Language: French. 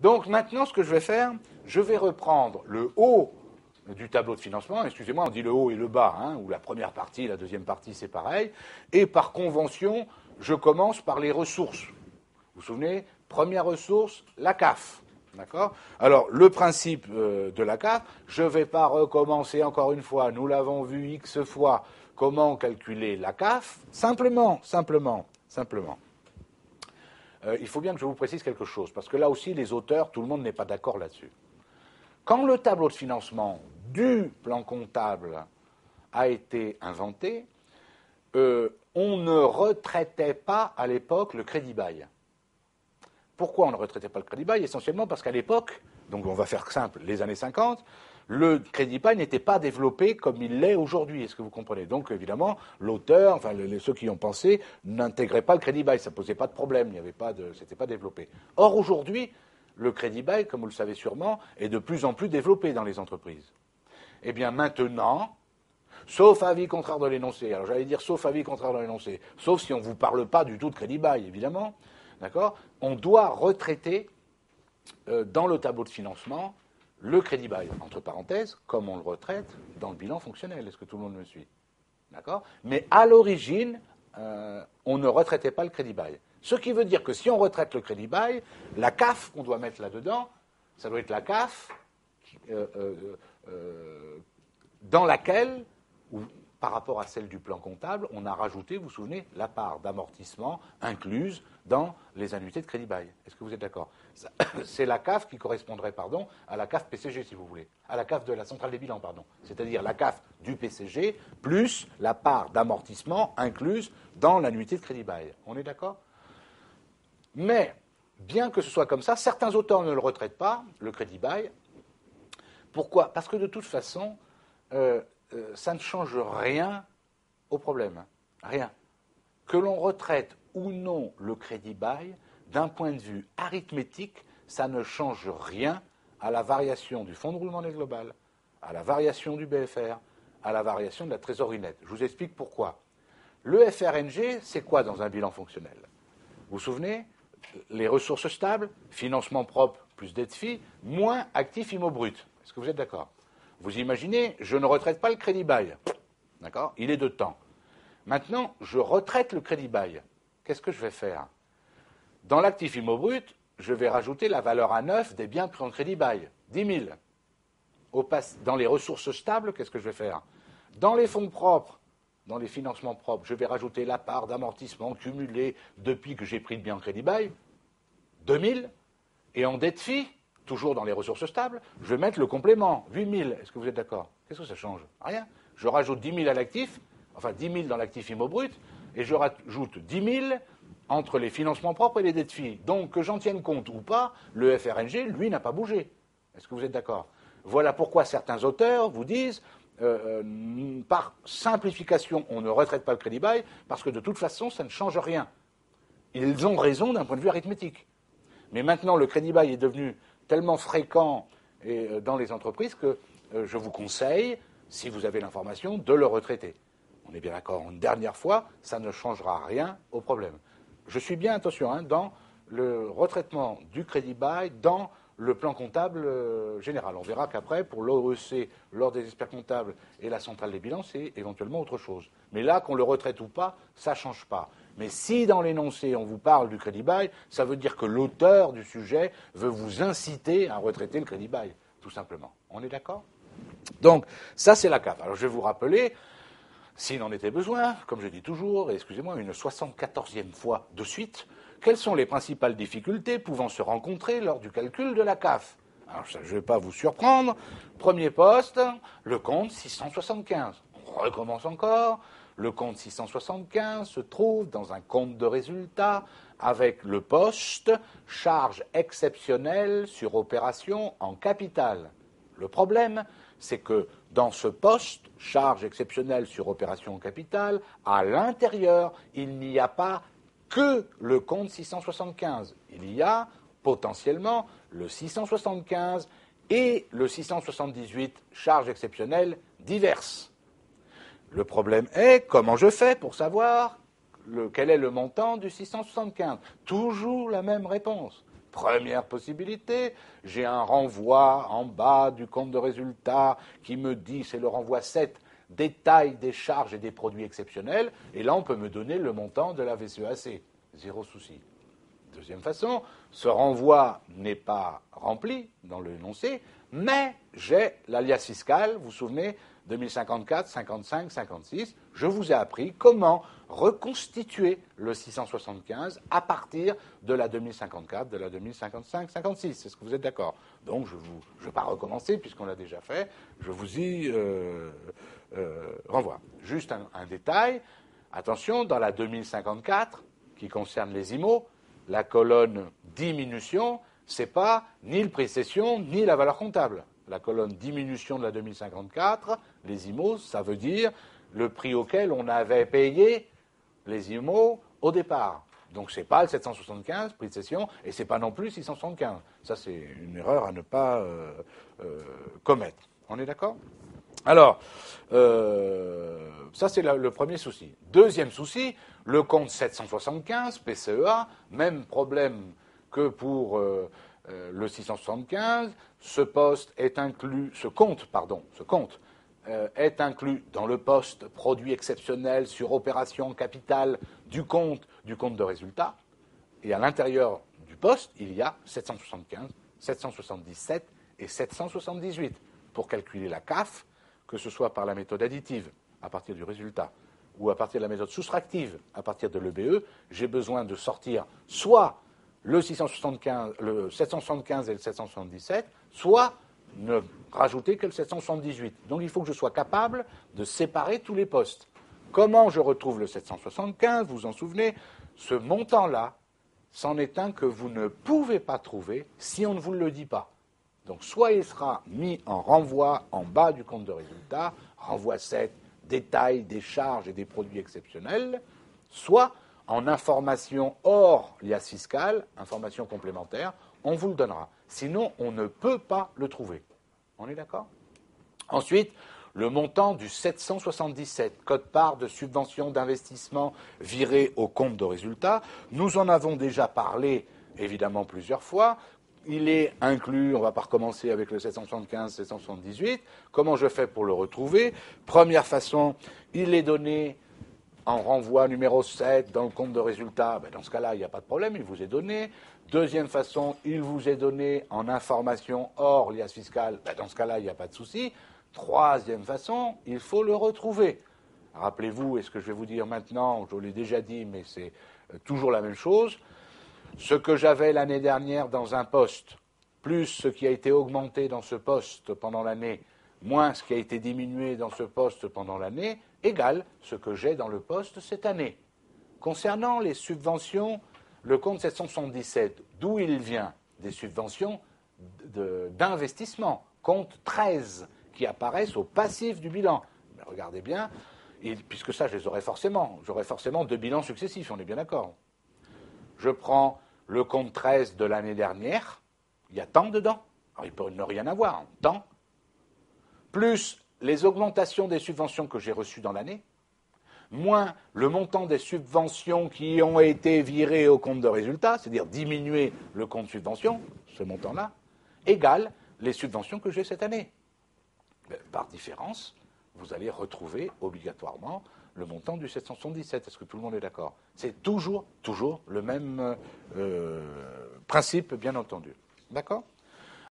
Donc maintenant, ce que je vais faire, je vais reprendre le haut du tableau de financement. Excusez-moi, on dit le haut et le bas, hein, ou la première partie, la deuxième partie, c'est pareil. Et par convention, je commence par les ressources. Vous vous souvenez, première ressource, la CAF. D'accord ? Alors, le principe de la CAF, je ne vais pas recommencer encore une fois, nous l'avons vu X fois, comment calculer la CAF. Simplement. Il faut bien que je vous précise quelque chose, parce que là aussi, les auteurs, tout le monde n'est pas d'accord là-dessus. Quand le tableau de financement du plan comptable a été inventé, on ne retraitait pas à l'époque le crédit bail. Pourquoi on ne retraitait pas le crédit bail ? Essentiellement parce qu'à l'époque, donc on va faire simple, les années 50, le crédit bail n'était pas développé comme il l'est aujourd'hui. Est-ce que vous comprenez ? Donc évidemment, l'auteur, enfin ceux qui ont pensé, n'intégraient pas le crédit bail. Ça ne posait pas de problème, c'était pas développé. Or aujourd'hui, le crédit bail, comme vous le savez sûrement, est de plus en plus développé dans les entreprises. Eh bien maintenant, sauf avis contraire de l'énoncé, alors j'allais dire sauf avis contraire de l'énoncé, sauf si on ne vous parle pas du tout de crédit bail, évidemment, d'accord ? On doit retraiter dans le tableau de financement le crédit bail, entre parenthèses, comme on le retraite dans le bilan fonctionnel. Est-ce que tout le monde me suit ? D'accord ? Mais à l'origine, on ne retraitait pas le crédit bail. Ce qui veut dire que si on retraite le crédit bail, la CAF qu'on doit mettre là-dedans, ça doit être la CAF dans laquelle, ou par rapport à celle du plan comptable, on a rajouté, vous vous souvenez, la part d'amortissement incluse dans les annuités de crédit bail. Est-ce que vous êtes d'accord ? C'est la CAF qui correspondrait, à la CAF PCG, si vous voulez, à la CAF de la centrale des bilans, c'est-à-dire la CAF du PCG plus la part d'amortissement incluse dans l'annuité de crédit bail. On est d'accord ? Mais, bien que ce soit comme ça, certains auteurs ne le retraitent pas, le crédit bail. Pourquoi ? Parce que de toute façon, ça ne change rien au problème. Rien. Que l'on retraite ou non le crédit bail, d'un point de vue arithmétique, ça ne change rien à la variation du fonds de roulement net global, à la variation du BFR, à la variation de la trésorerie nette. Je vous explique pourquoi. Le FRNG, c'est quoi dans un bilan fonctionnel ? Vous vous souvenez ? Les ressources stables, financement propre plus dette FI, moins actif IMO brut. Est-ce que vous êtes d'accord ? Vous imaginez, je ne retraite pas le crédit bail. D'accord ? Il est de temps. Maintenant, je retraite le crédit bail. Qu'est-ce que je vais faire ? Dans l'actif IMO brut, je vais rajouter la valeur à neuf des biens pris en crédit bail, 10 000. Dans les ressources stables, qu'est-ce que je vais faire ? Dans les fonds propres, dans les financements propres, je vais rajouter la part d'amortissement cumulée depuis que j'ai pris le bien en crédit bail, 2 000. Et en dette FI, toujours dans les ressources stables, je vais mettre le complément, 8 000. Est-ce que vous êtes d'accord ? Qu'est-ce que ça change ? Rien. Je rajoute 10 000 à l'actif, enfin 10 000 dans l'actif IMO brut, et je rajoute 10 000 entre les financements propres et les dettes FI. Donc, que j'en tienne compte ou pas, le FRNG, lui, n'a pas bougé. Est-ce que vous êtes d'accord ? Voilà pourquoi certains auteurs vous disent, par simplification, on ne retraite pas le crédit bail, parce que de toute façon, ça ne change rien. Ils ont raison d'un point de vue arithmétique. Mais maintenant, le crédit bail est devenu tellement fréquent dans les entreprises que je vous conseille, si vous avez l'information, de le retraiter. On est bien d'accord, une dernière fois, ça ne changera rien au problème. Je suis bien, attention, dans le retraitement du crédit bail dans le plan comptable général. On verra qu'après, pour l'OEC, l'ordre des experts comptables et la centrale des bilans, c'est éventuellement autre chose. Mais là, qu'on le retraite ou pas, ça ne change pas. Mais si dans l'énoncé, on vous parle du crédit bail, ça veut dire que l'auteur du sujet veut vous inciter à retraiter le crédit bail, tout simplement. On est d'accord ? Donc, ça, c'est la CAF. Alors, je vais vous rappeler, s'il en était besoin, comme je dis toujours, et excusez-moi, une 74e fois de suite, quelles sont les principales difficultés pouvant se rencontrer lors du calcul de la CAF ? Alors, ça, je ne vais pas vous surprendre. Premier poste, le compte 675. On recommence encore. Le compte 675 se trouve dans un compte de résultat avec le poste charge exceptionnelle sur opération en capital. Le problème, c'est que dans ce poste, charge exceptionnelle sur opération en capital, à l'intérieur, il n'y a pas que le compte 675. Il y a potentiellement le 675 et le 678, charges exceptionnelles diverses. Le problème est, comment je fais pour savoir quel est le montant du 675 ? Toujours la même réponse. Première possibilité, j'ai un renvoi en bas du compte de résultat qui me dit, c'est le renvoi 7, détail des charges et des produits exceptionnels, et là on peut me donner le montant de la VCEAC. Zéro souci. Deuxième façon, ce renvoi n'est pas rempli dans le énoncé, mais j'ai l'alias fiscal, vous vous souvenez, 2054, 55, 56. Je vous ai appris comment reconstituer le 675 à partir de la 2054, de la 2055, 56. Est-ce que vous êtes d'accord? Donc je ne vais pas recommencer puisqu'on l'a déjà fait. Je vous y renvoie. Juste un détail. Attention, dans la 2054, qui concerne les IMO, la colonne diminution, ce n'est pas ni le prix de cession, ni la valeur comptable. La colonne diminution de la 2054, les IMO, ça veut dire le prix auquel on avait payé les IMO au départ. Donc ce n'est pas le 775, prix de cession, et ce n'est pas non plus 675. Ça, c'est une erreur à ne pas commettre. On est d'accord? Alors, ça c'est le premier souci. Deuxième souci, le compte 775, PCEA, même problème que pour le 675, ce compte est inclus dans le poste produit exceptionnel sur opération capital du compte de résultat. Et à l'intérieur du poste, il y a 775, 777 et 778 pour calculer la CAF, que ce soit par la méthode additive à partir du résultat ou à partir de la méthode soustractive à partir de l'EBE, j'ai besoin de sortir soit le 775 et le 777, soit ne rajouter que le 778. Donc il faut que je sois capable de séparer tous les postes. Comment je retrouve le 775? Vous vous en souvenez? Ce montant-là, c'en est un que vous ne pouvez pas trouver si on ne vous le dit pas. Donc soit il sera mis en renvoi en bas du compte de résultat, renvoi 7, détail des charges et des produits exceptionnels, soit en information hors liasse fiscale, information complémentaire, on vous le donnera. Sinon, on ne peut pas le trouver. On est d'accord? Ensuite, le montant du 777, quote-part de subvention d'investissement viré au compte de résultat. Nous en avons déjà parlé, évidemment, plusieurs fois. Il est inclus, on ne va pas recommencer avec le 775, 778. Comment je fais pour le retrouver? Première façon, il est donné en renvoi numéro 7 dans le compte de résultat. Dans ce cas-là, il n'y a pas de problème, il vous est donné. Deuxième façon, il vous est donné en information hors liasse fiscale. Dans ce cas-là, il n'y a pas de souci. Troisième façon, il faut le retrouver. Rappelez-vous, et ce que je vais vous dire maintenant, je l'ai déjà dit, mais c'est toujours la même chose. Ce que j'avais l'année dernière dans un poste, plus ce qui a été augmenté dans ce poste pendant l'année, moins ce qui a été diminué dans ce poste pendant l'année, égale ce que j'ai dans le poste cette année. Concernant les subventions, le compte 777, d'où il vient? Des subventions d'investissement, compte 13, qui apparaissent au passif du bilan. Mais regardez bien, puisque ça, je les aurai forcément. J'aurai forcément deux bilans successifs, on est bien d'accord. Je prends le compte 13 de l'année dernière, il y a tant dedans. Alors, il peut ne rien avoir, tant. Plus les augmentations des subventions que j'ai reçues dans l'année, moins le montant des subventions qui ont été virées au compte de résultat, c'est-à-dire diminuer le compte subvention, ce montant-là, égale les subventions que j'ai cette année. Par différence, vous allez retrouver obligatoirement le montant du 777. Est-ce que tout le monde est d'accord? C'est toujours le même principe, bien entendu. D'accord?